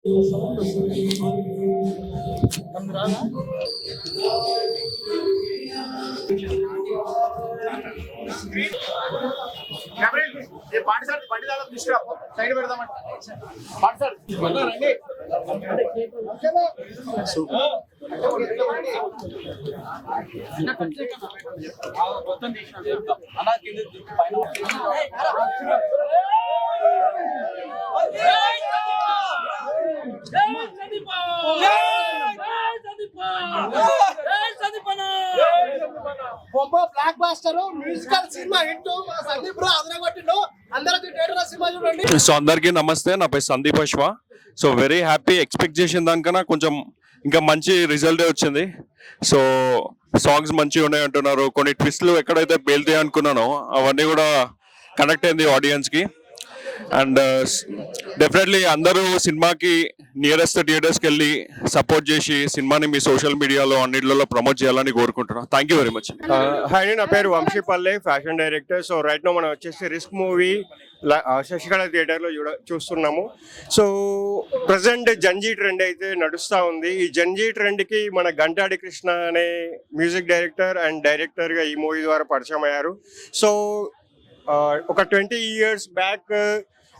Side పెడదామంటే blockbuster musical cinema hit Sandeep bro అదరగొట్టిండు. అందరికి థియేటర్ సినిమా చూడండి. సో అందరికీ నమస్తే, నా పేరు సందీప్ అశ్వ. So very happy. ఎక్స్పెక్ట్ చేసిన దానికన్నా కొంచెం ఇంకా మంచి రిజల్టే వచ్చింది. సో సాంగ్స్ మంచిగా ఉన్నాయి అంటున్నారు. కొన్ని ట్విస్ట్లు ఎక్కడైతే పేలుతాయి అనుకున్నానో అవన్నీ కూడా కనెక్ట్ అయింది ఆడియన్స్కి. అండ్ డెఫినెట్లీ అందరూ సినిమాకి నియరెస్ట్ థియేటర్స్కి వెళ్ళి సపోర్ట్ చేసి సినిమాని మీ సోషల్ మీడియాలో అన్నింటిలో ప్రమోట్ చేయాలని కోరుకుంటున్నాను. Thank you very much. Hi, నా పేరు Vamshipalle, fashion director. So right now మనం వచ్చేసి రిస్క్ మూవీ శశికళ థియేటర్లో చూస్తున్నాము. సో ప్రజెంట్ జంజీ ట్రెండ్ అయితే నడుస్తూ ఉంది. ఈ జంజీ ట్రెండ్కి మన గంటాడి కృష్ణ అనే మ్యూజిక్ డైరెక్టర్ అండ్ డైరెక్టర్గా ఈ మూవీ ద్వారా పరిచయం అయ్యారు. సో ఒక 20 years back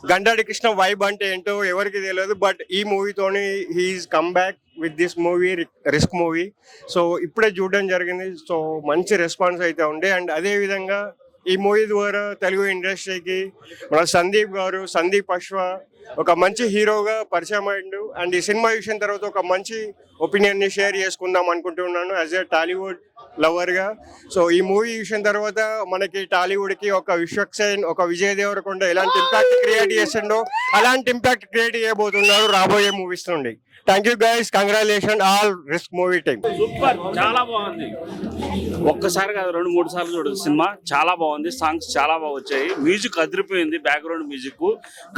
Gantadi Krishna vibe అంటే ఏంటో ఎవరికి తెలియదు. బట్ ఈ మూవీతోని he's come back with this movie, risk movie. So ఇప్పుడే చూడడం జరిగింది. సో మంచి రెస్పాన్స్ అయితే ఉంది. అండ్ అదేవిధంగా ఈ మూవీ ద్వారా తెలుగు ఇండస్ట్రీకి మన సందీప్ అశ్వ ఒక మంచి హీరోగా పరిచయం అయ్యిండు. అండ్ ఈ సినిమా చూసిన తర్వాత ఒక మంచి ఒపీనియన్ని షేర్ చేసుకుందాం అనుకుంటున్నాను యాజ్ ఏ టాలీవుడ్ లవర్గా. సో ఈ మూవీ చూసిన తర్వాత మనకి టాలీవుడ్కి ఒక విశ్వక్సేన్, ఒక విజయ్ దేవరకొండ ఎలాంటి ఇంపాక్ట్ క్రియేట్ చేసిండో అలాంటి ఇంపాక్ట్ క్రియేట్ చేయబోతున్నారు రాబోయే మూవీస్ నుండి. Thank you guys, congratulation all risk movie team. Super, చాలా బాగుంది. ఒక్కసారి కాదు 2-3 సార్లు చూడదు సినిమా. చాలా బాగుంది. సాంగ్స్ చాలా బాగా వచ్చాయి. మ్యూజిక్ అదిరిపోయింది. బ్యాక్గ్రౌండ్ మ్యూజిక్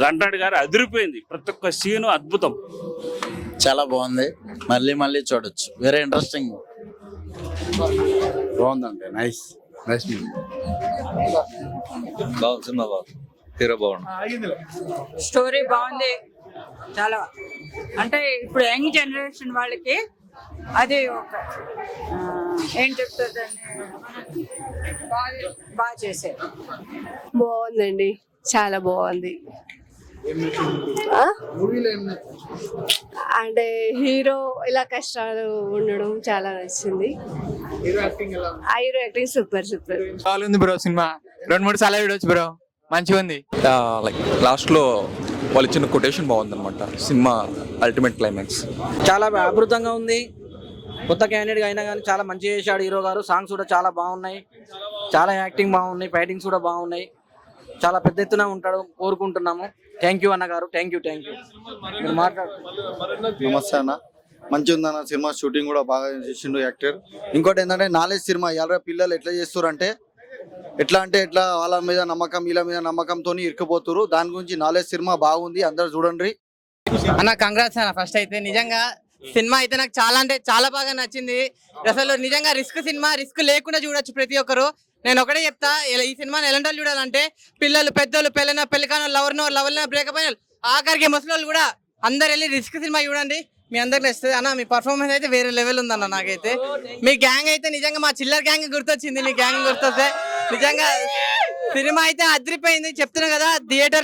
గంటాడి గారు అదిరిపోయింది. ప్రతి ఒక్క సీను అద్భుతం. చాలా బాగుంది. మళ్ళీ చూడొచ్చు. Very interesting. బాగుందండి. నైస్ సినిమా బాగుంది. హీరో బాగుంది. స్టోరీ బాగుంది. చాలా అంటే ఇప్పుడు యంగ్ జనరేషన్ వాళ్ళకి అది ఒక ఏం చెప్తుందండి, బాగా చేశారు. బాగుందండి, చాలా బాగుంది. అంటే హీరో ఇలా కష్టాలు ఉండడం చాలా నచ్చింది. Hero acting super. బాగుంది బ్రో. సినిమా 2-3 సార్లు చూడొచ్చు బ్రో. మంచిగా ఉంది. లైక్ లాస్ట్ లో వాళ్ళు ఇచ్చిన కొటేషన్ బాగుంది అనమాట. సినిమా అల్టిమేట్ క్లైమాక్స్ చాలా అద్భుతంగా ఉంది. కొత్త క్యాండిడేట్ అయినా కానీ చాలా మంచిగా చేశాడు హీరో గారు. సాంగ్స్ కూడా చాలా బాగున్నాయి. చాలా యాక్టింగ్ బాగున్నాయి. ఫైటింగ్స్ కూడా బాగున్నాయి. చాలా పెద్ద ఎత్తున ఉంటాడు కోరుకుంటున్నాము. థ్యాంక్ యూ అన్న గారు. Thank you. మీరు నమస్తే అన్న. మంచిగా ఉందన్న సినిమా. షూటింగ్ కూడా బాగా చేసిండు యాక్టర్. ఇంకోటి ఏంటంటే నాలెడ్జ్ సినిమా. ఎవరైనా పిల్లలు ఎట్లా చేస్తారంటే ఎట్లా వాళ్ళ మీద నమ్మకం వీళ్ళ మీద నమ్మకంతో ఇరుక్కుపోతురు. దాని గురించి నాలెడ్జ్ సినిమా బాగుంది. అందరు చూడండి అన్న. కంగ్రాట్స్ అన్న. ఫస్ట్ అయితే నిజంగా సినిమా అయితే నాకు చాలా అంటే చాలా బాగా నచ్చింది. అసలు నిజంగా రిస్క్ సినిమా. రిస్క్ లేకుండా చూడొచ్చు ప్రతి ఒక్కరు. నేను ఒకటే చెప్తా, ఈ సినిమాని ఎలాంటి వాళ్ళు చూడాలంటే పిల్లలు, పెద్దలు, పెళ్ళికానో, లవర్నో, బ్రేకప్ అయిన ఆఖరికి ముసలి కూడా అందరు వెళ్ళి రిస్క్ సినిమా చూడండి. మీ అందరికి నచ్చుతుంది అన్న. మీ పర్ఫార్మెన్స్ అయితే వేరే లెవెల్ ఉందన్న. నాకైతే మీ గ్యాంగ్ అయితే నిజంగా మా చిల్లర గ్యాంగ్ గుర్తొచ్చింది. మీ గ్యాంగ్ గుర్తొస్తే నిజంగా సినిమా అయితే అదిరిపోయింది. చెప్తున్నా కదా, థియేటర్